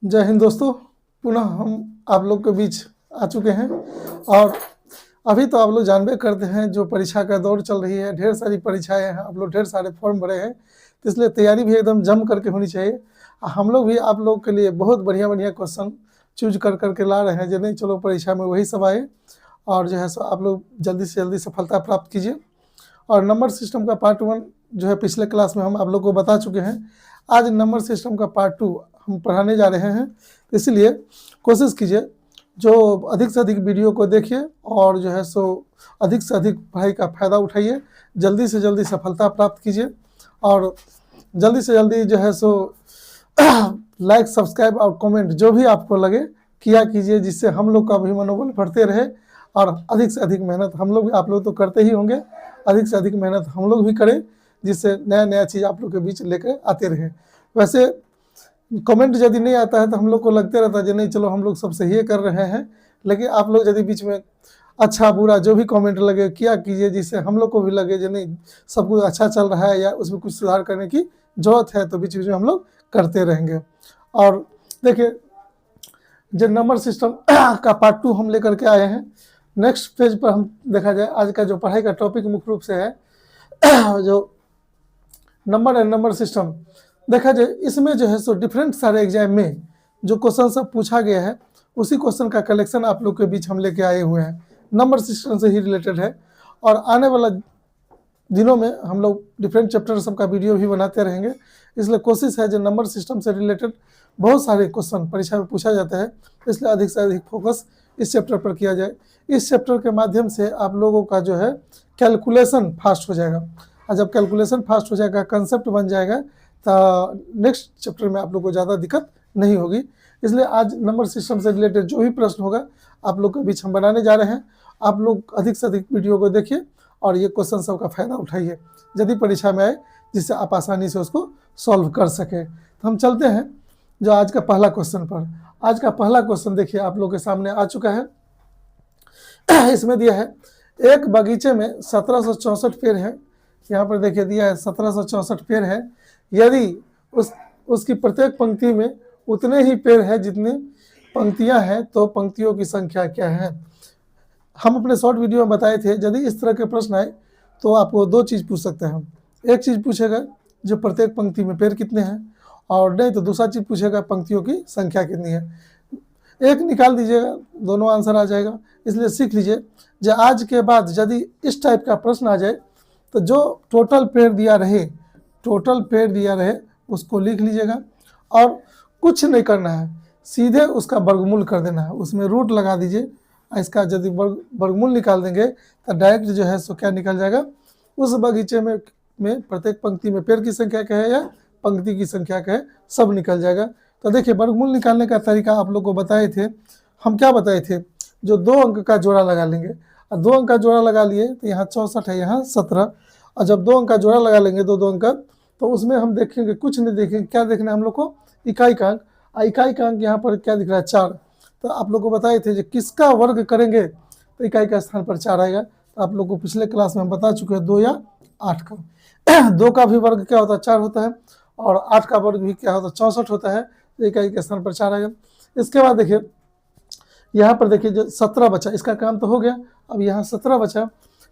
जय हिंद दोस्तों। पुनः हम आप लोग के बीच आ चुके हैं और अभी तो आप लोग जानबे करते हैं जो परीक्षा का दौर चल रही है, ढेर सारी परीक्षाएं हैं, आप लोग ढेर सारे फॉर्म भरे हैं, तो इसलिए तैयारी भी एकदम जम करके होनी चाहिए। हम लोग भी आप लोग के लिए बहुत बढ़िया बढ़िया क्वेश्चन चूज कर करके ला रहे हैं, जो नहीं चलो परीक्षा में वही सब आए और जो है सो आप लोग जल्दी से जल्दी सफलता प्राप्त कीजिए। और नंबर सिस्टम का पार्ट 1 जो है पिछले क्लास में हम आप लोग को बता चुके हैं। आज नंबर सिस्टम का पार्ट 2 हम पढ़ाने जा रहे हैं, इसलिए कोशिश कीजिए जो अधिक से अधिक वीडियो को देखिए और जो है सो अधिक से अधिक पढ़ाई का फ़ायदा उठाइए, जल्दी से जल्दी सफलता प्राप्त कीजिए और जल्दी से जल्दी जो है सो लाइक सब्सक्राइब और कमेंट जो भी आपको लगे किया कीजिए, जिससे हम लोग का भी मनोबल बढ़ते रहे और अधिक से अधिक मेहनत हम लोग भी, आप लोग तो करते ही होंगे, अधिक से अधिक मेहनत हम लोग भी करें, जिससे नया नया चीज़ आप लोग के बीच लेकर आते रहे। वैसे कमेंट यदि नहीं आता है तो हम लोग को लगते रहता है कि नहीं चलो हम लोग सब सही कर रहे हैं, लेकिन आप लोग यदि बीच में अच्छा बुरा जो भी कमेंट लगे किया कीजिए, जिससे हम लोग को भी लगे जो नहीं सब कुछ अच्छा चल रहा है या उसमें कुछ सुधार करने की ज़रूरत है, तो बीच बीच में हम लोग करते रहेंगे। और देखिए जो नंबर सिस्टम का पार्ट 2 हम लेकर के आए हैं, नेक्स्ट पेज पर हम देखा जाए आज का जो पढ़ाई का टॉपिक मुख्य रूप से है जो नंबर एंड नंबर सिस्टम। देखा जाए इसमें जो है सो डिफरेंट सारे एग्जाम में जो क्वेश्चन सब पूछा गया है उसी क्वेश्चन का कलेक्शन आप लोग के बीच हम लेके आए हुए हैं, नंबर सिस्टम से ही रिलेटेड है। और आने वाला दिनों में हम लोग डिफरेंट चैप्टर सबका वीडियो भी बनाते रहेंगे, इसलिए कोशिश है जो नंबर सिस्टम से रिलेटेड बहुत सारे क्वेश्चन परीक्षा में पूछा जाता है, इसलिए अधिक से अधिक फोकस इस चैप्टर पर किया जाए। इस चैप्टर के माध्यम से आप लोगों का जो है कैलकुलेशन फास्ट हो जाएगा, और जब कैलकुलेशन फास्ट हो जाएगा, कंसेप्ट बन जाएगा, तो नेक्स्ट चैप्टर में आप लोग को ज़्यादा दिक्कत नहीं होगी। इसलिए आज नंबर सिस्टम से रिलेटेड जो भी प्रश्न होगा आप लोग के बीच हम बनाने जा रहे हैं। आप लोग अधिक से अधिक वीडियो को देखिए और ये क्वेश्चन सब का फ़ायदा उठाइए यदि परीक्षा में आए, जिससे आप आसानी से उसको सॉल्व कर सकें। तो हम चलते हैं जो आज का पहला क्वेश्चन पर। आज का पहला क्वेश्चन देखिए आप लोग के सामने आ चुका है। इसमें दिया है एक बगीचे में 1764 पेड़ है, यहाँ पर देखिए दिया है 1764 पेड़ है, यदि उसकी प्रत्येक पंक्ति में उतने ही पेड़ है जितनी पंक्तियां हैं, तो पंक्तियों की संख्या क्या है। हम अपने शॉर्ट वीडियो में बताए थे यदि इस तरह के प्रश्न आए तो आपको दो चीज़ पूछ सकते हैं। एक चीज़ पूछेगा जो प्रत्येक पंक्ति में पेड़ कितने हैं, और नहीं तो दूसरा चीज़ पूछेगा पंक्तियों की संख्या कितनी है। एक निकाल दीजिएगा, दोनों आंसर आ जाएगा। इसलिए सीख लीजिए जो आज के बाद यदि इस टाइप का प्रश्न आ जाए तो जो टोटल पेड़ दिया रहे उसको लिख लीजिएगा और कुछ नहीं करना है, सीधे उसका वर्गमूल कर देना है, उसमें रूट लगा दीजिए। इसका यदि वर्गमूल निकाल देंगे तो डायरेक्ट जो है सो क्या निकल जाएगा, उस बगीचे में प्रत्येक पंक्ति में पेड़ की संख्या क्या है या पंक्ति की संख्या क्या है, सब निकल जाएगा। तो देखिए वर्गमूल निकालने का तरीका आप लोग को बताए थे। हम क्या बताए थे, जो 2 अंक का जोड़ा लगा लेंगे, और 2 अंक का जोड़ा लगा लिए तो यहाँ 64 है, यहाँ 17, और जब 2 अंक का जोड़ा लगा लेंगे 2 अंक का, तो उसमें हम देखेंगे कुछ नहीं देखेंगे, क्या देखना है हम लोग को, इकाई का अंक। इकाई का अंक यहाँ पर क्या दिख रहा है, 4। तो आप लोग को बताए थे जो किसका वर्ग करेंगे तो इकाई का स्थान पर 4 आएगा। तो आप लोग को पिछले क्लास में हम बता चुके हैं 2 या 8 का 2 का भी वर्ग क्या होता है, 4 होता है, और 8 का वर्ग भी क्या होता है, 64 होता है, तो इकाई के स्थान पर 4 आएगा। इसके बाद देखिए यहाँ पर देखिए जो 17 बचा, इसका काम तो हो गया, अब यहाँ 17 बचा,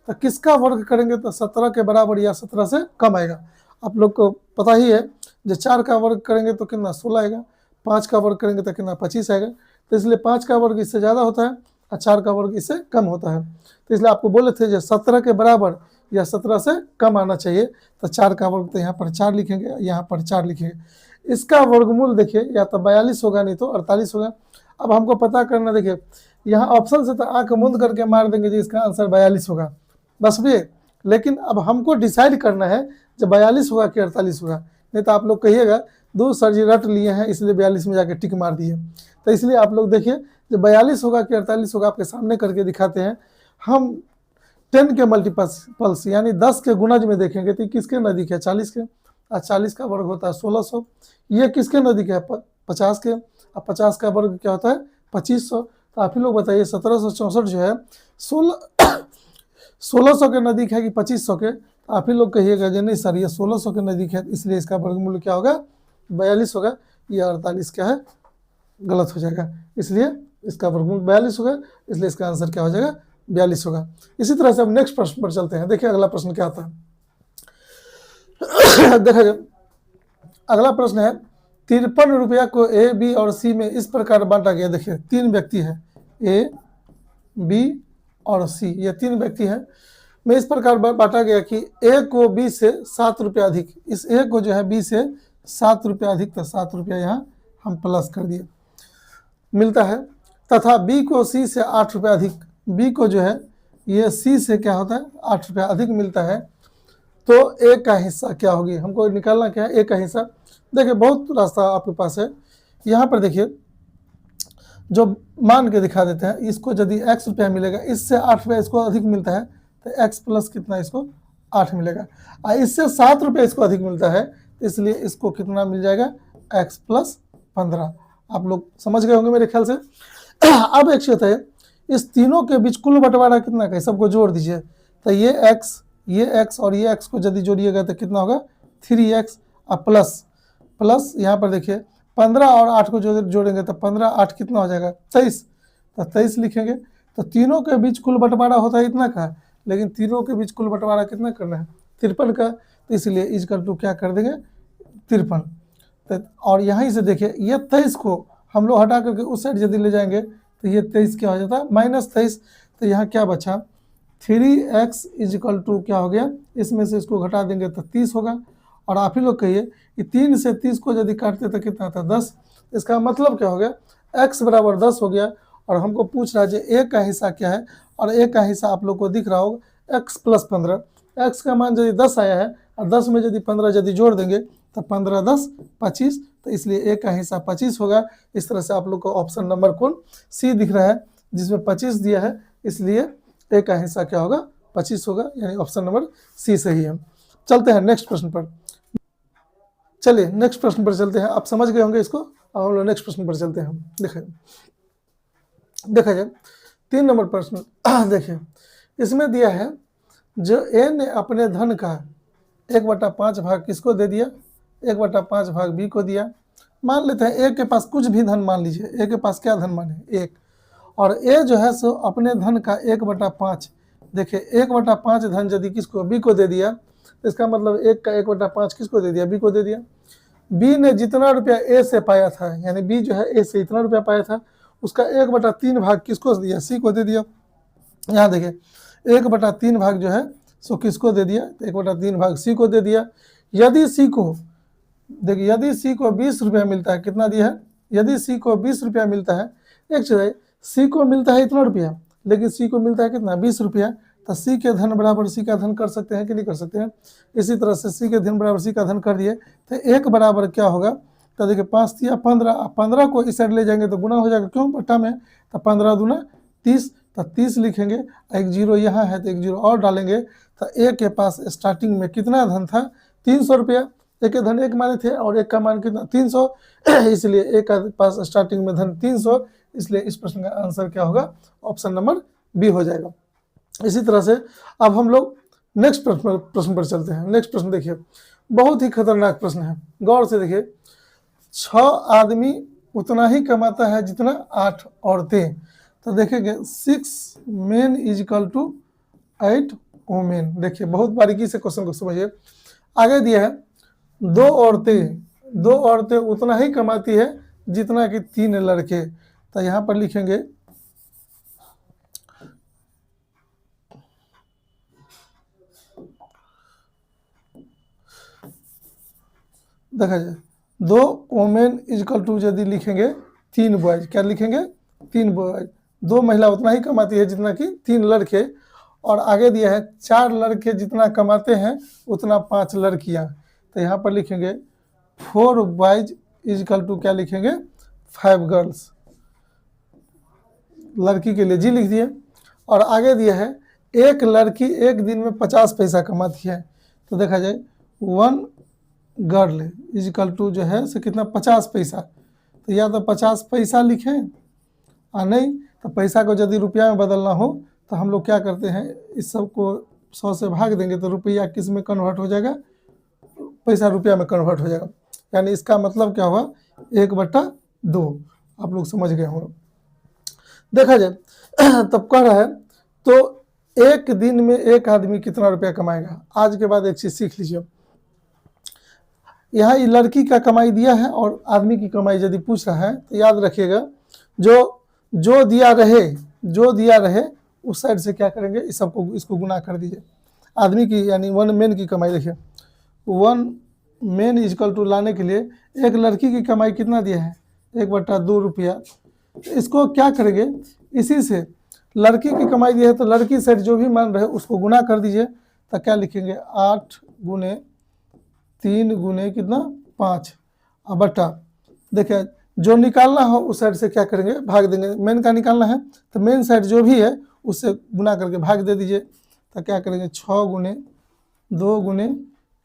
तो किसका वर्ग करेंगे तो 17 के बराबर या 17 से कम आएगा। आप लोग को पता ही है जो 4 का वर्ग करेंगे तो कितना 16 आएगा, 5 का वर्ग करेंगे तो कितना 25 आएगा। तो इसलिए 5 का वर्ग इससे ज़्यादा होता है और 4 का वर्ग इससे कम होता है। तो इसलिए आपको बोले थे जो 17 के बराबर या 17 से कम आना चाहिए, तो 4 का वर्ग तो यहाँ पर 4 लिखेंगे, यहाँ पर 4 लिखेंगे। इसका वर्गमूल देखिए या तो 42 होगा नहीं तो 48 होगा। अब हमको पता करना, देखिए यहाँ ऑप्शन से तो आंख मूंद करके मार देंगे जी इसका आंसर 42 होगा, बस भी। लेकिन अब हमको डिसाइड करना है जब 42 होगा कि 48 होगा, नहीं तो आप लोग कहिएगा दो सर जी रट लिए हैं इसलिए 42 में जाके टिक मार दिए। तो इसलिए आप लोग देखिए जब 42 होगा कि 48 होगा आपके सामने करके दिखाते हैं। हम 10 के मल्टीपल्स यानी 10 के गुणज में देखेंगे तो किसके नज़दीक है, 40 के, और 40 का वर्ग होता है 1600। ये किसके नज़दीक है, 50 के, और 50 का वर्ग क्या होता है 2500। तो आप ही लोग बताइए 1764 जो है 1600 के नज़दीक है कि 2500 के। आप ही लोग कहिएगा जी नहीं सर ये 1600 के नज़दीक है, इसलिए इसका वर्गमूल क्या होगा 42 होगा, ये 48 क्या है गलत हो जाएगा, इसलिए इसका वर्गमूल 42 होगा, इसलिए इसका आंसर क्या हो जाएगा 42 होगा। इसी तरह से अब नेक्स्ट प्रश्न पर चलते हैं। देखिए अगला प्रश्न क्या आता है। देखा जाए अगला प्रश्न है 53 रुपया को ए, बी और सी में इस प्रकार बांटा गया। देखिए 3 व्यक्ति है, ए, बी और सी, ये 3 व्यक्ति हैं, में इस प्रकार बांटा गया कि ए को बी से 7 रुपया अधिक, इस ए को जो है बी से 7 रुपया अधिक, तो 7 रुपया यहाँ हम प्लस कर दिए, मिलता है। तथा बी को सी से 8 रुपया अधिक, बी को जो है ये सी से क्या होता है 8 रुपया अधिक मिलता है, तो ए का हिस्सा क्या होगी, हमको निकालना क्या है ए का हिस्सा। देखिए बहुत रास्ता आपके पास है, यहाँ पर देखिए जो मान के दिखा देते हैं, इसको यदि x रुपया मिलेगा, इससे 8 रुपया इसको अधिक मिलता है, तो x प्लस कितना इसको 8 मिलेगा, और इससे 7 रुपया इसको अधिक मिलता है, इसलिए इसको कितना मिल जाएगा x प्लस 15। आप लोग समझ गए होंगे मेरे ख्याल से। अब एक चीज है, इस तीनों के बीच कुल बंटवारा कितना का है, सबको जोड़ दीजिए, तो ये x और ये x को यदि जोड़िएगा तो कितना होगा 3x, और प्लस यहाँ पर देखिए 15 और 8 को जोड़ेंगे तो 15 8 कितना हो जाएगा 23, तो 23 लिखेंगे। तो तीनों के बीच कुल बंटवारा होता है इतना का, लेकिन तीनों के बीच कुल बंटवारा कितना करना है 53 का, तो इसलिए इजकल टू क्या कर देंगे 53। तो और यहीं से देखिए ये 23 को हम लोग हटा करके उस साइड यदि ले जाएंगे तो ये 23 क्या हो जाता है -23, तो यहाँ क्या बचा 3x इजकल टू क्या हो गया, इसमें से इसको घटा देंगे तो 30 होगा। और आप ही लोग कहिए कि 3 से 30 को यदि काटते तो कितना था 10, इसका मतलब क्या हो गया x बराबर 10 हो गया। और हमको पूछ रहा है ए का हिस्सा क्या है, और ए का हिस्सा आप लोग को दिख रहा होगा x प्लस 15, x का मान यदि 10 आया है और 10 में यदि 15 यदि जोड़ देंगे तो 15 10 25, तो इसलिए ए का हिस्सा 25 होगा। इस तरह से आप लोग को ऑप्शन नंबर कौन सी दिख रहा है जिसमें 25 दिया है, इसलिए ए का हिस्सा क्या होगा 25 होगा, यानी ऑप्शन नंबर सी सही है। चलते हैं नेक्स्ट प्रश्न पर। चलिए नेक्स्ट प्रश्न पर चलते हैं, आप समझ गए होंगे इसको, अब हम लोग नेक्स्ट प्रश्न पर चलते हैं। देखा जाए 3 नंबर प्रश्न। देखिए इसमें दिया है जो ए ने अपने धन का 1/5 भाग किसको दे दिया, 1/5 भाग बी को दिया। मान लेते हैं ए के पास कुछ भी धन, मान लीजिए ए के पास क्या धन माने 1, और ए जो है सो अपने धन का 1/5, देखिए 1/5 धन यदि किसको बी को दे दिया, इसका मतलब 1 का 1/5 किसको दे दिया बी को दे दिया। बी ने जितना रुपया ए से पाया था, यानी बी जो है ए से इतना रुपया पाया था, उसका 1/3 भाग किसको दिया सी को दे दिया। यहाँ देखिए 1/3 भाग जो है सो किसको दे दिया, 1/3 भाग सी को दे दिया। यदि सी को देखिए यदि सी को 20 रुपया मिलता है, कितना दिया है, यदि सी को 20 रुपया मिलता है, एक चीज है सी को मिलता है इतना रुपया, लेकिन सी को मिलता है कितना 20 रुपया, तो सी के धन बराबर सी का धन कर सकते हैं कि नहीं कर सकते हैं। इसी तरह से सी के धन बराबर सी का धन कर दिए, तो 1 बराबर क्या होगा, तो देखिए 5 दिया 15, 15 को इस साइड ले जाएंगे तो गुना हो जाएगा, क्यों बट्टा में, तो 15 दूना 30, तो 30 लिखेंगे, एक जीरो यहाँ है तो एक जीरो और डालेंगे, तो ए के पास स्टार्टिंग में कितना धन था 300 रुपया, एक के धन 1 माने थे और एक का मान कितना 300, इसलिए ए का पास स्टार्टिंग में धन 300, इसलिए इस प्रश्न का आंसर क्या होगा ऑप्शन नंबर बी हो जाएगा। इसी तरह से अब हम लोग नेक्स्ट प्रश्न पर चलते हैं। नेक्स्ट प्रश्न देखिए बहुत ही खतरनाक प्रश्न है, गौर से देखिए। 6 आदमी उतना ही कमाता है जितना 8 औरतें, तो देखेंगे 6 men is equal to 8 women. देखिए बहुत बारीकी से क्वेश्चन को समझिए। आगे दिया है 2 औरतें उतना ही कमाती है जितना कि 3 लड़के, तो यहाँ पर लिखेंगे देखा जाए 2 वुमेन इजकल टू यदि लिखेंगे 3 बॉयज, क्या लिखेंगे 3 बॉयज, 2 महिला उतना ही कमाती है जितना कि 3 लड़के, और आगे दिया है 4 लड़के जितना कमाते हैं उतना 5 लड़कियां, तो यहाँ पर लिखेंगे 4 बॉयज इजकल टू क्या लिखेंगे 5 गर्ल्स, लड़की के लिए जी लिख दिए। और आगे दिया है एक लड़की एक दिन में 50 पैसा कमाती है, तो देखा जाए 1 गर्ल इजकल टू जो है से कितना 50 पैसा, तो या तो 50 पैसा लिखें और नहीं तो पैसा को यदि रुपया में बदलना हो तो हम लोग क्या करते हैं, इस सब को 100 से भाग देंगे तो रुपया किस में कन्वर्ट हो जाएगा, पैसा रुपया में कन्वर्ट हो जाएगा, यानी इसका मतलब क्या हुआ 1/2। आप लोग समझ गए होंगे। देखा जाए तब कह रहा है तो एक दिन में एक आदमी कितना रुपया कमाएगा। आज के बाद एक चीज सीख लीजिए, यहाँ ये लड़की का कमाई दिया है और आदमी की कमाई यदि पूछ रहा है तो याद रखिएगा जो दिया रहे उस साइड से क्या करेंगे, इस सबको इसको गुना कर दीजिए। आदमी की यानी 1 मैन की कमाई देखिए, 1 मैन इजकल टू लाने के लिए एक लड़की की कमाई कितना दिया है 1/2 रुपया। इसको क्या करेंगे, इसी से लड़की की कमाई दी है तो लड़की साइड जो भी मान रहे उसको गुना कर दीजिए। तो क्या लिखेंगे 8 गुने 3 गुने कितना 5 अब बटा, देखिए जो निकालना हो उस साइड से क्या करेंगे भाग देंगे। मेन का निकालना है तो मेन साइड जो भी है उससे गुना करके भाग दे दीजिए। तो क्या करेंगे 6 गुने 2 गुने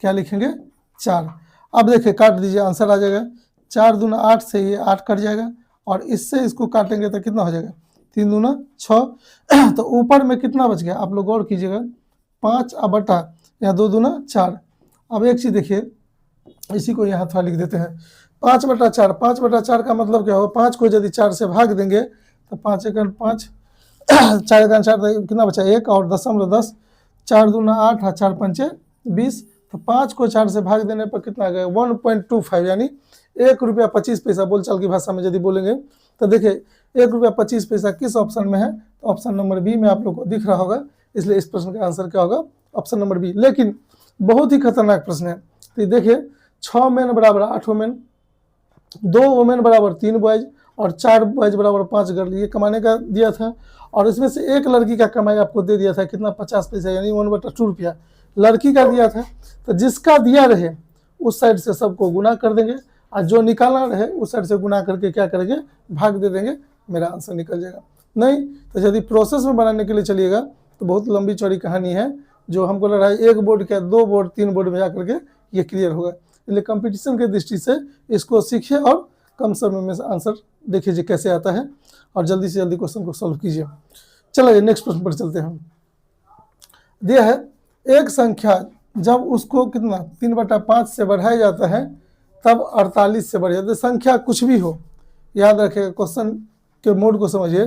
क्या लिखेंगे 4। अब देखिए काट दीजिए, आंसर आ जाएगा 4 दूना 8 से ये 8 कट जाएगा और इससे इसको काटेंगे तो कितना हो जाएगा 3 दूना 6 तो ऊपर में कितना बच गया आप लोग गौर कीजिएगा 5 अब बटा यहाँ 2 दूना 4। अब एक चीज देखिए, इसी को यहाँ थोड़ा लिख देते हैं 5/4। 5/4 का मतलब क्या होगा, 5 को यदि 4 से भाग देंगे तो 5 एकड़ 5 4 एकड़ 4 कितना बचा 1 और 10.10 4 दूना 8 और 4 पंचे 20। तो 5 को 4 से भाग देने पर कितना आ गया 1.25 यानी 1 रुपया 25 पैसा बोलचाल की भाषा में यदि बोलेंगे तो देखिए 1 रुपया 25 पैसा किस ऑप्शन में है, तो ऑप्शन नंबर बी में आप लोग को दिख रहा होगा। इसलिए इस प्रश्न का आंसर क्या होगा ऑप्शन नंबर बी। लेकिन बहुत ही खतरनाक प्रश्न है। तो देखिए 6 मैन बराबर 8 वोमेन, 2 वोमेन बराबर 3 बॉयज और 4 बॉयज बराबर 5 गर्ल, ये कमाने का दिया था। और इसमें से एक लड़की का कमाई आपको दे दिया था कितना 50 पैसा यानी 1/2 रुपया लड़की का दिया था। तो जिसका दिया रहे उस साइड से सबको गुना कर देंगे और जो निकालना रहे उस साइड से गुना करके क्या करेंगे भाग दे देंगे, मेरा आंसर निकल जाएगा। नहीं तो यदि प्रोसेस में बनाने के लिए चलिएगा तो बहुत लंबी चौड़ी कहानी है जो हमको लग रहा है 1 बोर्ड क्या 2 बोर्ड 3 बोर्ड में जाकर के ये क्लियर होगा। इसलिए कंपटीशन के दृष्टि से इसको सीखिए और कम समय में आंसर देखिए कैसे आता है और जल्दी से जल्दी क्वेश्चन को सॉल्व कीजिए। चलिए नेक्स्ट प्रश्न पर चलते हैं। दिया है एक संख्या जब उसको कितना 3/5 से बढ़ाया जाता है तब 48 से बढ़ जाता है। संख्या कुछ भी हो, याद रखेगा क्वेश्चन के मोड को समझिए।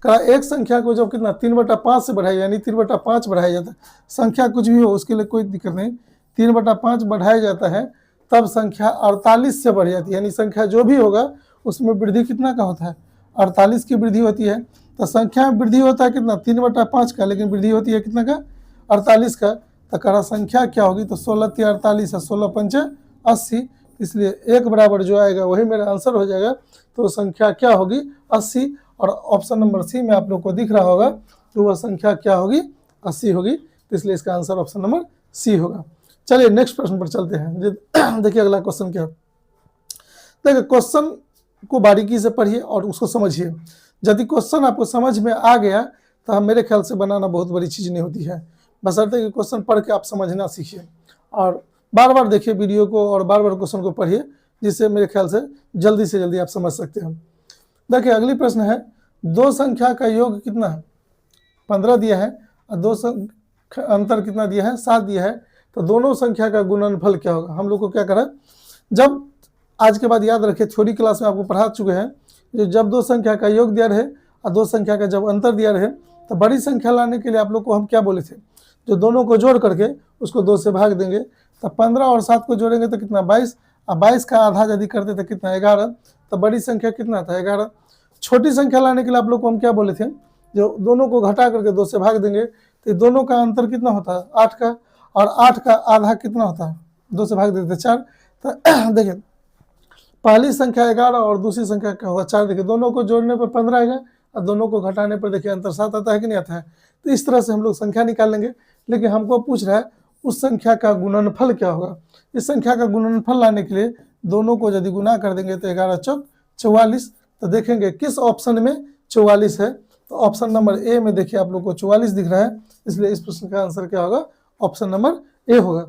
कहा एक संख्या को जब कितना 3/5 से बढ़ाया यानी 3/5 बढ़ाया जाता है, संख्या कुछ भी हो उसके लिए कोई दिक्कत नहीं, 3/5 बढ़ाया जाता है तब संख्या 48 से बढ़ जाती है। यानी संख्या जो भी होगा उसमें वृद्धि कितना का होता है 48 की वृद्धि होती है। तो संख्या में वृद्धि होता है कितना 3/5 का, लेकिन वृद्धि होती है कितना का 48 का। तो करा संख्या क्या होगी तो 16 × 48 है 16 × 5 = 80। इसलिए एक बराबर जो आएगा वही मेरा आंसर हो जाएगा। तो संख्या क्या होगी 80 और ऑप्शन नंबर सी में आप लोग को दिख रहा होगा तो वह संख्या क्या होगी 80 होगी। तो इसलिए इसका आंसर ऑप्शन नंबर सी होगा। चलिए नेक्स्ट प्रश्न पर चलते हैं। देखिए अगला क्वेश्चन क्या है। देखिए क्वेश्चन को बारीकी से पढ़िए और उसको समझिए। यदि क्वेश्चन आपको समझ में आ गया तो मेरे ख्याल से बनाना बहुत बड़ी चीज़ नहीं होती है, बशर्ते कि क्वेश्चन पढ़ के आप समझना सीखिए और बार बार देखिए वीडियो को और बार बार क्वेश्चन को पढ़िए, जिससे मेरे ख्याल से जल्दी आप समझ सकते हैं। देखिए अगली प्रश्न है 2 संख्या का योग कितना है 15 दिया है और 2 अंतर कितना दिया है 7 दिया है। तो दोनों संख्या का गुणनफल क्या होगा। हम लोग को क्या करा, जब आज के बाद याद रखिए थ्योरी क्लास में आपको पढ़ा चुके हैं जब 2 संख्या का योग दिया रहे और 2 संख्या का जब अंतर दिया रहे तो बड़ी संख्या लाने के लिए आप लोग को हम क्या बोले थे, जो दोनों को जोड़ करके उसको 2 से भाग देंगे। तो 15 और 7 को जोड़ेंगे तो कितना 22 और 22 का आधा यदि करते तो कितना 11। तो बड़ी संख्या कितना था 11। छोटी संख्या लाने के लिए आप लोग को हम क्या बोले थे, जो दोनों को घटा करके 2 से भाग देंगे तो दोनों का अंतर कितना होता है 8 का, और 8 का आधा कितना होता है 2 से भाग देते 4। तो देखिए पहली संख्या 11 और दूसरी संख्या क्या होगा 4। देखिए दोनों को जोड़ने पर 15 आएगा और दोनों को घटाने पर देखिए अंतर 7 आता है कि नहीं आता है। तो इस तरह से हम लोग संख्या निकाल लेंगे। लेकिन हमको पूछ रहा है उस संख्या का गुणनफल क्या होगा। इस संख्या का गुणनफल लाने के लिए दोनों को यदि गुना कर देंगे तो 11 चौक 44। तो देखेंगे किस ऑप्शन में 44 है। तो ऑप्शन नंबर ए में देखिए आप लोग को 44 दिख रहा है। इसलिए इस प्रश्न का आंसर क्या होगा ऑप्शन नंबर ए होगा।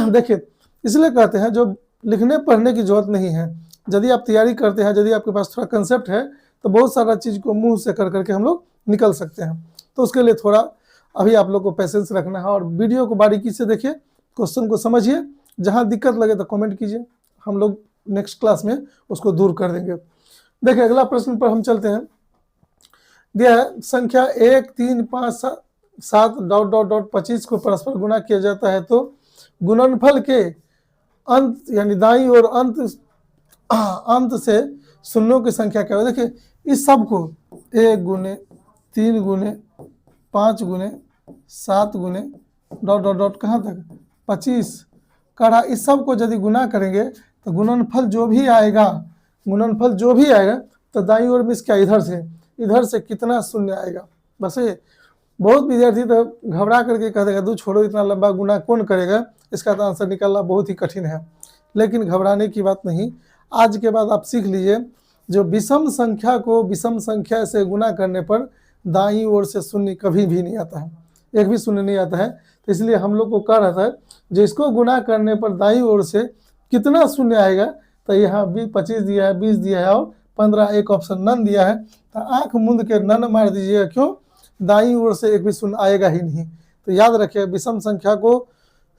देखिए इसलिए कहते हैं जो लिखने पढ़ने की जरूरत नहीं है, यदि आप तैयारी करते हैं, यदि आपके पास थोड़ा कंसेप्ट है तो बहुत सारा चीज़ को मुंह से कर करके हम लोग निकल सकते हैं। तो उसके लिए थोड़ा अभी आप लोग को पेशेंस रखना है और वीडियो को बारीकी से देखिए, क्वेश्चन को समझिए, जहाँ दिक्कत लगे तो कमेंट कीजिए, हम लोग नेक्स्ट क्लास में उसको दूर कर देंगे। देखिए अगला प्रश्न पर हम चलते हैं। दिया है संख्या 1, 3, 5, 7 डॉट डॉट डॉट 25 को परस्पर गुणा किया जाता है तो गुणनफल के अंत यानी दाईं और अंत से शून्यों की संख्या क्या है। देखिए इस सब को 1 गुने 3 गुने 5 गुने 7 गुने डॉट डॉट डॉट कहाँ तक 25 कड़ा, इस सब को यदि गुना करेंगे तो गुणनफल जो भी आएगा तो दाईं ओर में क्या इधर से कितना शून्य आएगा। बस ये बहुत विद्यार्थी तो घबरा करके कह देगा दो छोड़ो इतना लंबा गुना कौन करेगा, इसका तो आंसर निकालना बहुत ही कठिन है। लेकिन घबराने की बात नहीं, आज के बाद आप सीख लीजिए जो विषम संख्या को विषम संख्या से गुना करने पर दाईं ओर से शून्य कभी भी नहीं आता है, एक भी शून्य नहीं आता है। तो इसलिए हम लोग को कह रहा था जो इसको गुना करने पर दाईं ओर से कितना शून्य आएगा, तो यहाँ 25 दिया है, 20 दिया है और 15 एक ऑप्शन नन दिया है। तो आंख मूंद के नन मार दीजिएगा, क्यों, दाईं ओर से एक भी शून्य आएगा ही नहीं। तो याद रखिए विषम संख्या को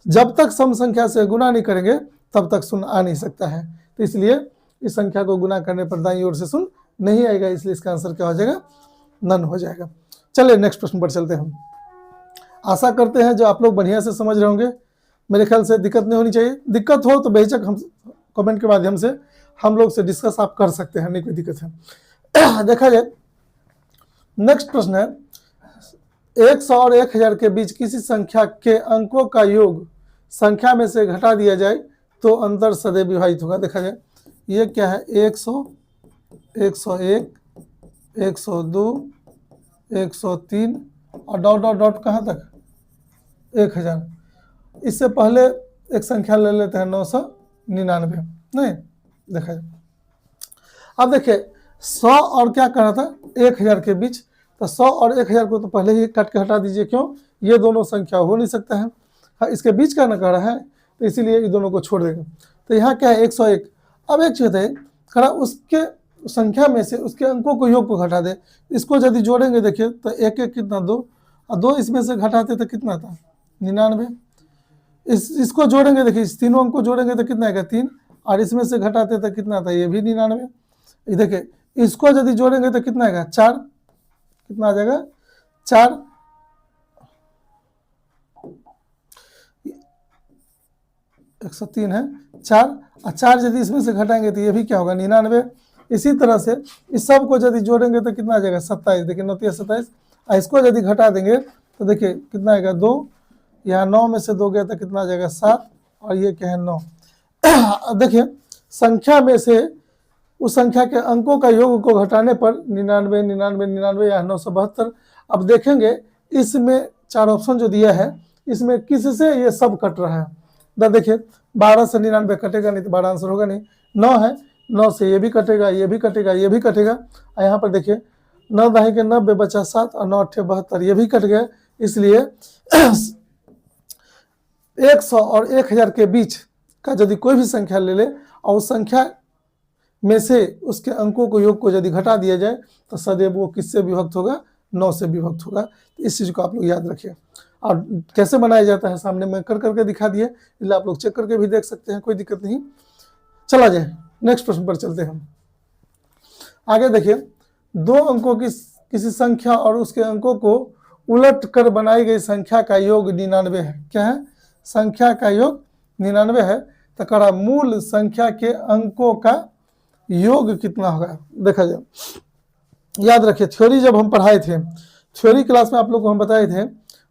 जब तक सम संख्या से गुना नहीं करेंगे तब तक शून्य आ नहीं सकता है। तो इसलिए इस संख्या को गुना करने पर दाईं ओर से शून्य नहीं आएगा, इसलिए इसका आंसर क्या हो जाएगा, नन हो जाएगा। चलिए नेक्स्ट प्रश्न पर चलते हैं हम। आशा करते हैं जो आप लोग बढ़िया से समझ रहे होंगे, मेरे ख्याल से दिक्कत नहीं होनी चाहिए। दिक्कत हो तो बेहिचक हम कमेंट के माध्यम से हम लोग से डिस्कस आप कर सकते हैं, नहीं कोई दिक्कत है। देखा जाए नेक्स्ट प्रश्न है 100 और 1000 के बीच किसी संख्या के अंकों का योग संख्या में से घटा दिया जाए तो अंतर सदैव विभाजित होगा। देखा जाए ये क्या है 100, 101, 102, 103 और डॉट डॉट डॉट कहाँ तक 1000। इससे पहले एक संख्या ले लेते हैं 999, नहीं देखा जाए। अब देखिए 100 और क्या कर रहा था 1000 के बीच, तो 100 और 1000 को तो पहले ही काट के हटा दीजिए, क्यों, ये दोनों संख्या हो नहीं सकता है। हाँ, इसके बीच का ना कर रहा है तो इसीलिए ये दोनों को छोड़ देंगे। तो यहाँ क्या है 101। अब एक चीज है खड़ा उसके संख्या में से उसके अंकों को योग को घटा दे, इसको यदि जोड़ेंगे देखिए तो एक एक कितना 2 और 2 इसमें से घटाते तो कितना था 99। इसको जोड़ेंगे देखिए इस तीनों अंक को जोड़ेंगे तो कितना आएगा 3 और इसमें से घटाते तो कितना था ये भी 99। देखिए इसको यदि जोड़ेंगे तो कितना आएगा 4, कितना आ जाएगा 4, 103 है 4 और 4 यदि इसमें से घटाएंगे तो ये भी क्या होगा 99। इसी तरह से इस सब को यदि जोड़ेंगे तो कितना आ जाएगा 27। देखिए 9 27 और इसको यदि घटा देंगे तो देखिए कितना आएगा 2, यहाँ 9 में से 2 गया तो कितना आ जाएगा 7 और ये क्या है 9। देखिए संख्या में से उस संख्या के अंकों का योग को घटाने पर 99, 99, 99 या 972। अब देखेंगे इसमें 4 ऑप्शन जो दिया है इसमें किससे ये सब कट रहा है। देखिए 12 से 99 कटेगा नहीं तो 12 आंसर होगा नहीं। 9 है 9 से ये भी कटेगा, ये भी कटेगा, ये भी कटेगा। और यहाँ पर देखिए 9 दाही के 90 बचा 7 और 9 8 72 ये भी कट गया। इसलिए 100 और 1000 के बीच का यदि कोई भी संख्या ले ले और उस संख्या में से उसके अंकों को योग को यदि घटा दिया जाए तो सदैव वो किससे विभक्त होगा 9 से विभक्त होगा। तो इस चीज को आप लोग याद रखिए। और कैसे बनाया जाता है सामने में कर करके दिखा दिए, इसलिए आप लोग चेक करके भी देख सकते हैं, कोई दिक्कत नहीं। चला जाए नेक्स्ट प्रश्न पर चलते हैं हम। आगे देखिए 2 अंकों की किसी संख्या और उसके अंकों को उलट कर बनाई गई संख्या का योग 99 है। क्या है, संख्या का योग 99 है। तो कड़ा मूल संख्या के अंकों का योग कितना होगा। देखा जाए याद रखिए थ्योरी जब हम पढ़ाए थे, थ्योरी क्लास में आप लोग को हम बताए थे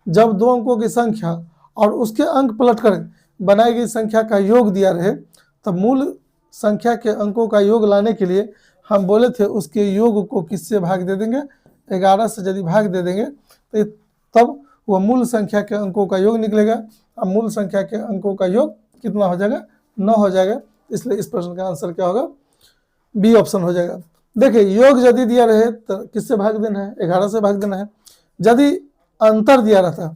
जब 2 अंकों की संख्या और उसके अंक पलटकर बनाई गई संख्या का योग दिया रहे तब मूल संख्या के अंकों का योग लाने के लिए हम बोले थे उसके योग को किससे भाग दे देंगे 11 से यदि भाग दे देंगे तो तब वह मूल संख्या के अंकों का योग निकलेगा। अब मूल संख्या के अंकों का योग कितना हो जाएगा 9 हो जाएगा। इसलिए इस प्रश्न का आंसर क्या होगा, बी ऑप्शन हो जाएगा। देखिए योग यदि दिया रहे तो किससे भाग देना है 11 से भाग देना है। यदि अंतर दिया रहता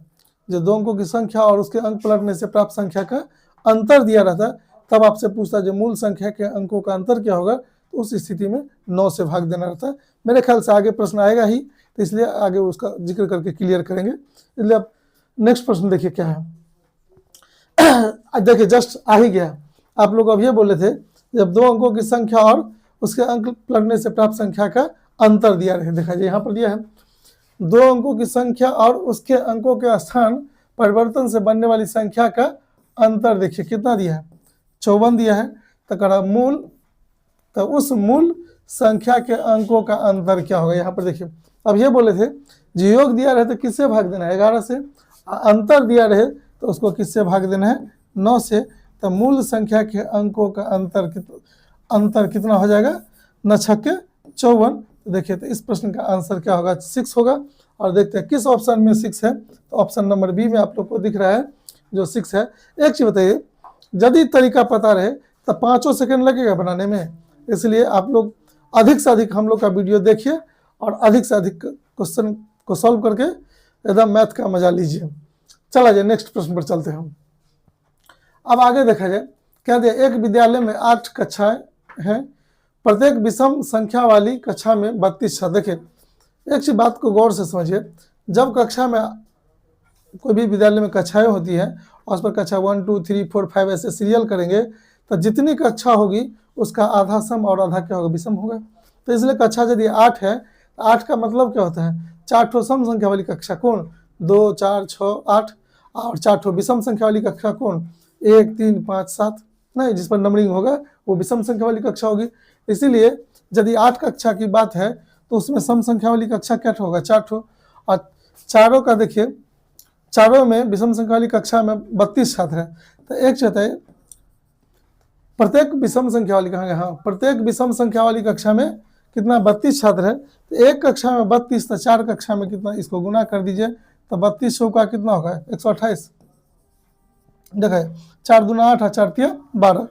जो 2 अंकों की संख्या और उसके अंक पलटने से प्राप्त संख्या का अंतर दिया रहता तब आपसे पूछता जो मूल संख्या के अंकों का अंतर क्या होगा, तो उस स्थिति में 9 से भाग देना रहता है। मेरे ख्याल से आगे प्रश्न आएगा ही, तो इसलिए आगे उसका जिक्र करके क्लियर करेंगे। इसलिए अब नेक्स्ट प्रश्न देखिए क्या है। देखिए जस्ट आ ही गया, आप लोग अब ये बोले थे जब 2 अंकों की संख्या और उसके अंक लगने से प्राप्त संख्या का अंतर दिया रहे। देखा जाए यहाँ पर दिया है 2 अंकों की संख्या और उसके अंकों के स्थान परिवर्तन से बनने वाली संख्या का अंतर। देखिए कितना दिया है 54 दिया है, तो करा मूल, तो उस मूल संख्या के अंकों का अंतर क्या होगा। यहाँ पर देखिए अब ये बोले थे जो योग दिया रहे तो किससे भाग देना है 11 से, अंतर दिया रहे तो उसको किससे भाग देना है 9 से। तो मूल संख्या के अंकों का अंतर कितना हो जाएगा 9 छक्के 54। देखिए तो इस प्रश्न का आंसर क्या होगा 6 होगा। और देखते हैं किस ऑप्शन में 6 है, तो ऑप्शन नंबर बी में आप लोग को दिख रहा है जो 6 है। एक चीज बताइए, यदि तरीका पता रहे तो 5 सेकंड लगेगा बनाने में, इसलिए आप लोग अधिक से अधिक हम लोग का वीडियो देखिए और अधिक से अधिक क्वेश्चन को सॉल्व करके एकदम मैथ का मजा लीजिए। चला जाए नेक्स्ट प्रश्न पर चलते हैं हम। अब आगे देखा जाए क्या दिया, एक विद्यालय में 8 कक्षाएं हैं, प्रत्येक विषम संख्या वाली कक्षा में 32 छात्र। देखिए एक चीज बात को गौर से समझिए, जब कक्षा में कोई भी विद्यालय में कक्षाएं होती है और उस पर कक्षा 1 2 3 4 5 ऐसे सीरियल करेंगे, तो जितनी कक्षा होगी उसका आधा सम और आधा क्या होगा विषम होगा। तो इसलिए कक्षा यदि 8 है, 8 का मतलब क्या होता है 4 ठो सम संख्या वाली कक्षा कौन 2 4 6 8, और 4 ठो विषम संख्या वाली कक्षा कौन 1 3 5 7, नहीं जिस पर नंबरिंग होगा वो विषम संख्या वाली कक्षा होगी। इसीलिए यदि 8 कक्षा की बात है तो उसमें सम संख्या वाली कक्षा क्या होगा 4 ठो, और चारों का देखिए चारों में विषम संख्या वाली कक्षा में 32 छात्र हैं। तो एक चाहता है प्रत्येक विषम संख्या वाली कहाँ, हाँ प्रत्येक विषम संख्या वाली कक्षा में कितना 32 छात्र है। तो एक कक्षा में 32, तो 4 कक्षा में कितना, इसको गुना कर दीजिए तो 32 का कितना होगा 128। देखा 4 दूना 8 4 तिया 12।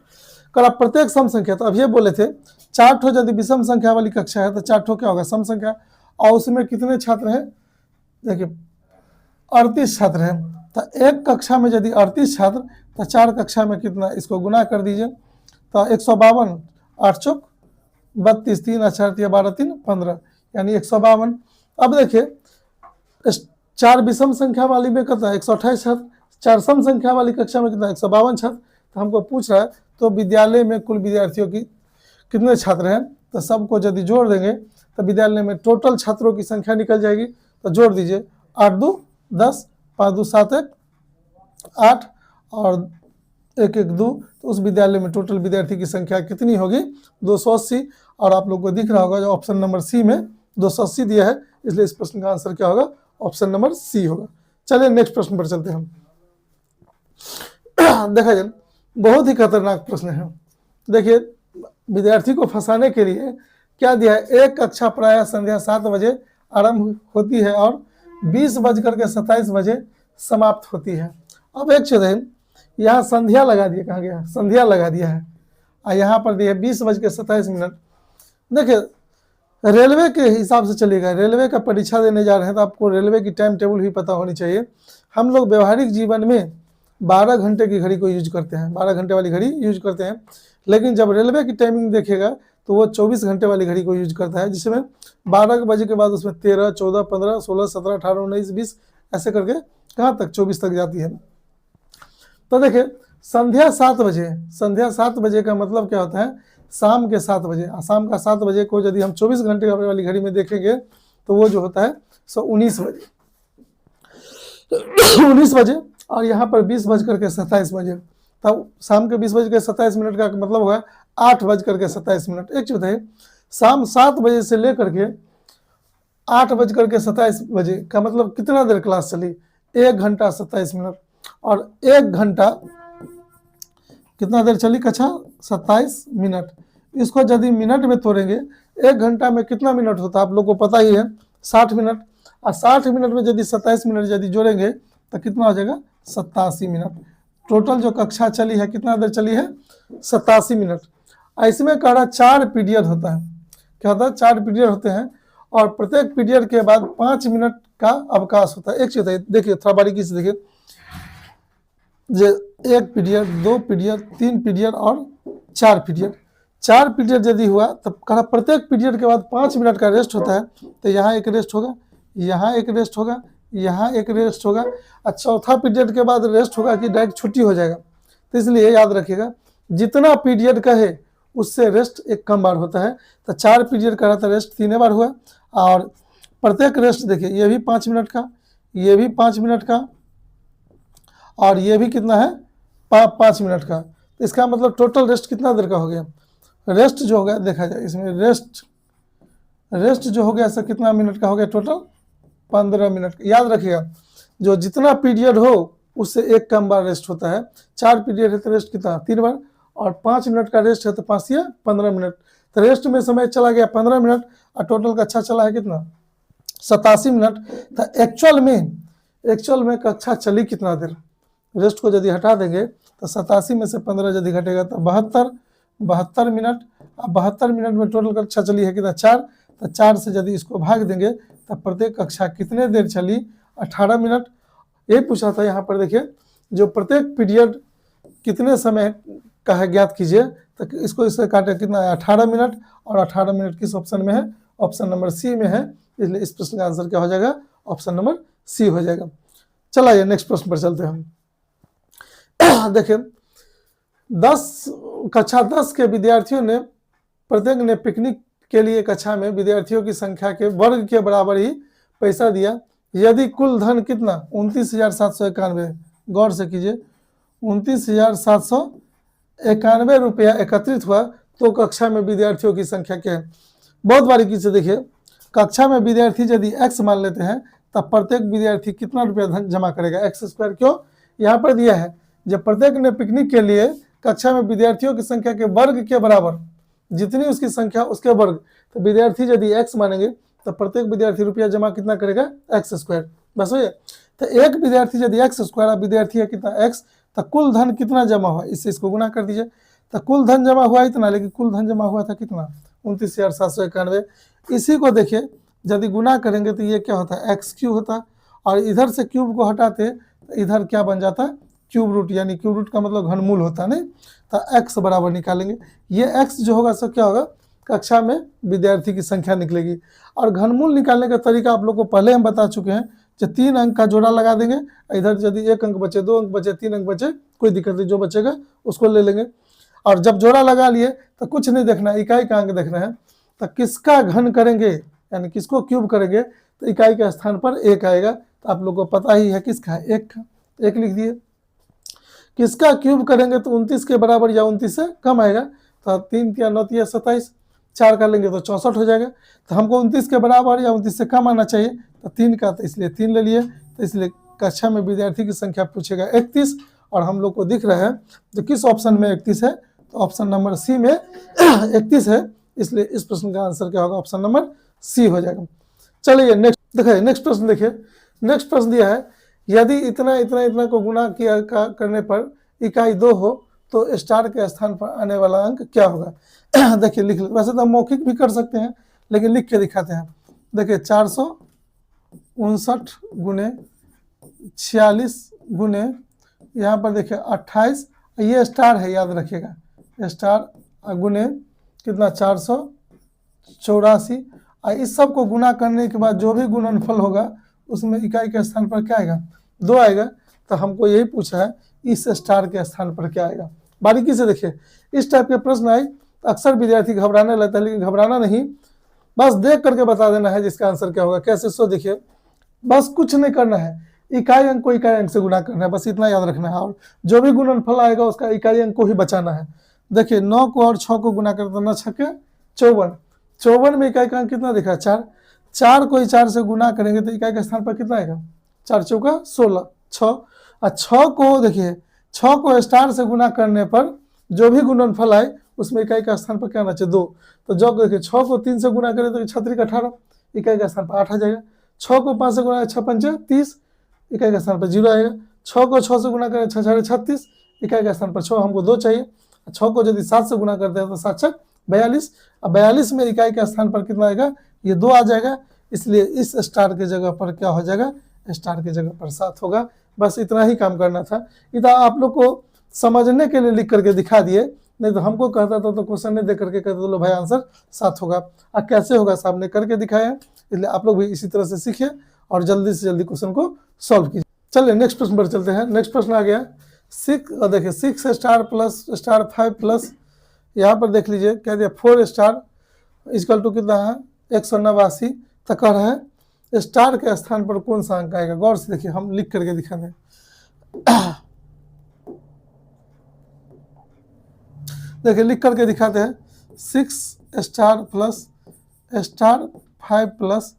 कल आप प्रत्येक सम संख्या, तो अब ये बोले थे 4 ठो यदि विषम संख्या वाली कक्षा है तो 4 ठो क्या होगा सम संख्या, और उसमें कितने छात्र हैं देखिए 38 छात्र हैं। तो एक कक्षा में यदि 38 छात्र तो 4 कक्षा में कितना, इसको गुना कर दीजिए तो 152 8 चौक 32 3 4 तिया 12 3 15 यानी 152। अब देखिए 4 विषम संख्या वाली में कितना 128 छात्र, 4 सम संख्या वाली कक्षा में कितना 152 छात्र। तो हमको पूछ रहा है तो विद्यालय में कुल विद्यार्थियों की कितने छात्र हैं, तो सबको यदि जोड़ देंगे तो विद्यालय में टोटल छात्रों की संख्या निकल जाएगी। तो जोड़ दीजिए 8 2 10 5 2 7 1 8 और 1 1 2, तो उस विद्यालय में टोटल विद्यार्थी की संख्या कितनी होगी 280। और आप लोग को दिख रहा होगा जो ऑप्शन नंबर सी में 280 दिया है, इसलिए इस प्रश्न का आंसर क्या होगा ऑप्शन नंबर सी होगा। चलिए नेक्स्ट प्रश्न पर चलते हैं हम। देखा जाए बहुत ही खतरनाक प्रश्न है। देखिए विद्यार्थी को फंसाने के लिए क्या दिया है, एक कक्षा प्रायः संध्या 7 बजे आरंभ होती है और 20:27 समाप्त होती है। अब एक चीज है यहाँ संध्या लगा दिया, कहाँ गया संध्या लगा दिया है, और यहाँ पर दिया 20:27। देखिए रेलवे के हिसाब से चलेगा, रेलवे का परीक्षा देने जा रहे हैं तो आपको रेलवे की टाइम टेबल भी पता होनी चाहिए। हम लोग व्यवहारिक जीवन में 12 घंटे की घड़ी को यूज करते हैं, 12 घंटे वाली घड़ी यूज करते हैं, लेकिन जब रेलवे की टाइमिंग देखेगा तो वो 24 घंटे वाली घड़ी को यूज करता है, जिसमें 12 बजे के बाद उसमें 13 14 15 16 17 18 19 20 ऐसे करके कहाँ तक 24 तक जाती है। तो देखिए संध्या 7 बजे, संध्या 7 बजे का मतलब क्या होता है शाम के 7 बजे। शाम का 7 बजे को यदि हम 24 घंटे वाली घड़ी में देखेंगे तो वो जो होता है 19 बजे 19 बजे, और यहाँ पर 20:27। तब शाम के 20:27 का मतलब होगा 8:27। एक चीज है शाम 7 बजे से लेकर के 8:27 का मतलब कितना देर क्लास चली 1 घंटा 27 मिनट, और 1 घंटा कितना देर चली कक्षा 27 मिनट। इसको यदि मिनट में तोड़ेंगे 1 घंटा में कितना मिनट होता है आप लोग को पता ही है 60 मिनट, और 60 मिनट में यदि 27 मिनट यदि जोड़ेंगे तो कितना हो जाएगा 87 मिनट। टोटल जो कक्षा चली है कितना देर चली है 87 मिनट। इसमें कह रहा 4 पीरियड होता है, क्या होता है 4 पीरियड होते हैं, और प्रत्येक पीरियड के बाद 5 मिनट का अवकाश होता है। एक चीज है देखिए थोड़ा बारीकी से देखिए, 1 पीरियड 2 पीरियड 3 पीरियड और 4 पीरियड। 4 पीरियड यदि हुआ तब कहा प्रत्येक पीरियड के बाद 5 मिनट का रेस्ट होता है। तो यहाँ एक रेस्ट होगा, यहाँ एक रेस्ट होगा, यहाँ एक रेस्ट होगा, और चौथा पीरियड के बाद रेस्ट होगा कि डायरेक्ट छुट्टी हो जाएगा। तो इसलिए याद रखिएगा जितना पीरियड कहे उससे रेस्ट एक कम बार होता है। तो 4 पीरियड का रहता है रेस्ट 3 बार हुआ, और प्रत्येक रेस्ट देखिए ये भी 5 मिनट का, ये भी 5 मिनट का, और ये भी कितना है 5 मिनट का। तो इसका मतलब टोटल रेस्ट कितना देर का हो गया। रेस्ट जो हो गया देखा जाए इसमें रेस्ट जो हो गया सर कितना मिनट का हो गया टोटल 15 मिनट। याद रखिएगा जो जितना पीरियड हो उससे एक कम बार रेस्ट होता है। 4 पीरियड है तो रेस्ट कितना 3 बार, और 5 मिनट का रेस्ट है तो 5 या 15 मिनट। तो रेस्ट में समय चला गया 15 मिनट और टोटल कक्षा चला है कितना 87 मिनट। तो एक्चुअल में कक्षा चली कितना देर, रेस्ट को यदि हटा देंगे तो 87 में से 15 यदि घटेगा तो 72 मिनट। अब 72 मिनट में टोटल कक्षा चली है कितना 4, तो 4 से यदि इसको भाग देंगे तो प्रत्येक कक्षा कितने देर चली 18 मिनट। ये पूछा था यहाँ पर देखिए जो प्रत्येक पीरियड कितने समय का है ज्ञात कीजिए, तो इसको इससे काटे कितना है 18 मिनट, और 18 मिनट किस ऑप्शन में है, ऑप्शन नंबर सी में है, इसलिए इस प्रश्न का आंसर क्या हो जाएगा ऑप्शन नंबर सी हो जाएगा। चलाइए नेक्स्ट प्रश्न पर चलते हैं हम। देखिए कक्षा 10 के विद्यार्थियों ने प्रत्येक ने पिकनिक के लिए कक्षा में विद्यार्थियों की संख्या के वर्ग के बराबर ही पैसा दिया। यदि कुल धन कितना 29,791, गौर से कीजिए 29,791 रुपया एकत्रित हुआ, तो कक्षा में विद्यार्थियों की संख्या क्या है। बहुत बारीकी से देखिए, कक्षा में विद्यार्थी यदि x मान लेते हैं तब प्रत्येक विद्यार्थी कितना रुपया धन जमा करेगा, x स्क्वायर। क्यों यहाँ पर दिया है जब प्रत्येक ने पिकनिक के लिए कक्षा में विद्यार्थियों की संख्या के वर्ग के बराबर, जितनी उसकी संख्या उसके वर्ग, तो विद्यार्थी यदि x मानेंगे तो प्रत्येक विद्यार्थी रुपया जमा कितना करेगा x स्क्वायर, बस हो। तो एक विद्यार्थी यदि x स्क्वायर, विद्यार्थी है कितना x, तो कुल धन कितना जमा हुआ, इससे इसको गुना कर दीजिए। तो कुल धन जमा हुआ इतना, लेकिन कुल धन जमा हुआ था कितना 29,791। इसी को देखिए यदि गुना करेंगे तो ये क्या होता है एक्स क्यूब होता, और इधर से क्यूब को हटाते तो इधर क्या बन जाता है क्यूब रूट, यानी क्यूब रूट का मतलब घनमूल होता है नहीं। तो एक्स बराबर निकालेंगे, ये एक्स जो होगा सो क्या होगा कक्षा में विद्यार्थी की संख्या निकलेगी। और घनमूल निकालने का तरीका आप लोग को पहले हम बता चुके हैं, जो 3 अंक का जोड़ा लगा देंगे, इधर यदि 1 अंक बचे 2 अंक बचे 3 अंक बचे कोई दिक्कत नहीं, जो बचेगा उसको ले लेंगे। और जब जोड़ा लगा लिए तो कुछ नहीं देखना है, इकाई का अंक देखना है। तो किसका घन करेंगे यानी किसको क्यूब करेंगे तो इकाई के स्थान पर 1 आएगा। तो आप लोग को पता ही है किसका है 1 का, 1 लिख दिए। किसका क्यूब करेंगे तो 29 के बराबर या 29 से कम आएगा, तो 3 या 9 या 27, 4 का लेंगे तो 64 हो जाएगा। तो हमको 29 के बराबर या 29 से कम आना चाहिए, तो 3 का, तो इसलिए 3 ले लिए। तो इसलिए कक्षा में विद्यार्थी की संख्या पूछेगा 31, और हम लोग को दिख रहा है तो किस ऑप्शन में 31 है, तो ऑप्शन नंबर सी में 31 है, इसलिए इस प्रश्न का आंसर क्या होगा ऑप्शन नंबर सी हो जाएगा। चलिए नेक्स्ट देखिए, नेक्स्ट प्रश्न देखिए। नेक्स्ट प्रश्न दिया है यदि इतना इतना इतना को गुना किया करने पर इकाई 2 हो तो स्टार के स्थान पर आने वाला अंक क्या होगा। देखिए लिख, वैसे तो हम मौखिक भी कर सकते हैं लेकिन लिख के दिखाते हैं। देखिए 459 गुने 46 गुने यहाँ पर देखिए 28, ये स्टार है याद रखिएगा, स्टार गुने कितना 484। इस सब को गुना करने के बाद जो भी गुणनफल होगा उसमें इकाई के स्थान पर क्या आएगा 2 आएगा। तो हमको यही पूछा है इस स्टार के स्थान पर क्या आएगा। बारीकी से देखिए, इस टाइप के प्रश्न आए तो अक्सर विद्यार्थी घबराने लगता है, लेकिन घबराना नहीं, बस देख करके बता देना है जिसका आंसर क्या होगा। कैसे, सो देखिए बस कुछ नहीं करना है, इकाई अंक को इकाई अंक से गुना करना है, बस इतना याद रखना है। और जो भी गुणनफल आएगा उसका इकाई अंक को ही बचाना है। देखिए 9 को और 6 को गुना करते 9 छक्के 54, 54 में इकाई का अंक कितना दिखा 4, 4 को ही 4 से गुना करेंगे तो इकाई के स्थान पर कितना आएगा 4 चौका 16, 6। और 6 को देखिए 6 को स्टार से गुना करने पर जो भी गुणनफल आए उसमें इकाई का स्थान पर क्या आना चाहिए 2। तो जब देखिए 6 को 3 से गुना करें तो 6 18, इकाई का स्थान पर 8 आ जाएगा। 6 को 5 से गुना 6 पंचे 30, इकाई का स्थान पर 0 आएगा। 6 को 6 से गुना करें 6 6 36, इकाई का स्थान पर 6, हमको 2 चाहिए। 6 को यदि 7 से गुना करते हैं तो 7 6 42, अब 42 में इकाई के स्थान पर कितना आएगा ये 2 आ जाएगा। इसलिए इस स्टार के जगह पर क्या हो जाएगा, स्टार के जगह पर 7 होगा। बस इतना ही काम करना था। इधर आप लोग को समझने के लिए लिख करके दिखा दिए, नहीं तो हमको कहता था तो क्वेश्चन नहीं दे करके कहते लो भाई आंसर 7 होगा। अब कैसे होगा साहब ने करके दिखाया, इसलिए आप लोग भी इसी तरह से सीखिए और जल्दी से जल्दी क्वेश्चन को सॉल्व कीजिए। चलिए नेक्स्ट प्रश्न पर चलते हैं। नेक्स्ट प्रश्न आ गया 6, देखिए 6 स्टार प्लस स्टार 5 प्लस यहाँ पर देख लीजिए कह दिया 4 स्टार इक्वल टू कितना है 189, तो कह रहा है स्टार के स्थान पर कौन सा अंक आएगा। गौर से देखिए, हम लिख करके दिखा दें। देखिए लिख करके दिखाते हैं, 6 star plus star 5 plus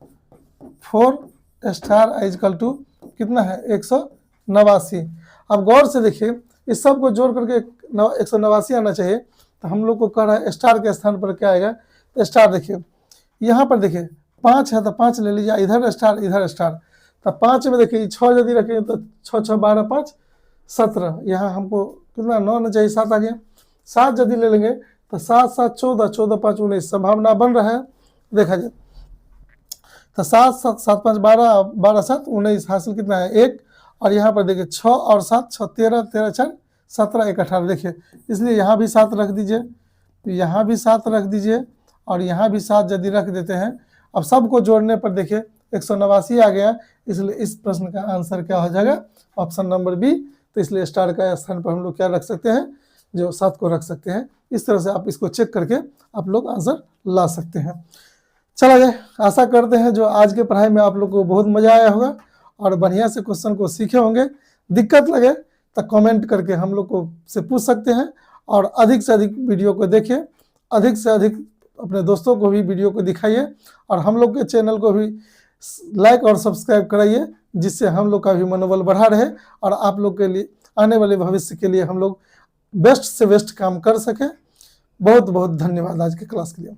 4 star equal to कितना है 189। अब गौर से देखिए, इस सब को जोड़ करके 189 आना चाहिए, तो हम लोग को कह रहा है स्टार के स्थान पर क्या आएगा। तो स्टार देखिए यहाँ पर देखिए 5 है, तो 5 ले लीजिए, इधर स्टार इधर स्टार, तो 5 में देखिए 6 यदि रखेंगे तो 6 6 12 5 17, यहाँ हमको कितना 9 आना चाहिए, 7 आ गया। 7 यदि ले लेंगे तो 7 7 14, 14 5 19, संभावना बन रहा है देखा जाए तो 7 7 7 5 12, 12 7 19, हासिल कितना है 1। और यहाँ पर देखिए 6 और 7 6 13, 13 4 17 1 18, देखिए इसलिए यहाँ भी 7 रख दीजिए, तो यहाँ भी 7 रख दीजिए, और यहाँ भी 7 यदि रख देते हैं। अब सबको जोड़ने पर देखिए 189 आ गया, इसलिए इस प्रश्न का आंसर क्या हो जाएगा, ऑप्शन नंबर बी। तो इसलिए स्टार का स्थान पर हम लोग क्या रख सकते हैं, जो 7 को रख सकते हैं। इस तरह से आप इसको चेक करके आप लोग आंसर ला सकते हैं। चला जाए, आशा करते हैं जो आज के पढ़ाई में आप लोग को बहुत मजा आया होगा और बढ़िया से क्वेश्चन को सीखे होंगे। दिक्कत लगे तो कमेंट करके हम लोग को से पूछ सकते हैं, और अधिक से अधिक वीडियो को देखिए, अधिक से अधिक अपने दोस्तों को भी वीडियो को दिखाइए, और हम लोग के चैनल को भी लाइक और सब्सक्राइब कराइए, जिससे हम लोग का भी मनोबल बढ़ा रहे और आप लोग के लिए आने वाले भविष्य के लिए हम लोग बेस्ट से बेस्ट काम कर सकें। बहुत बहुत धन्यवाद आज के क्लास के लिए।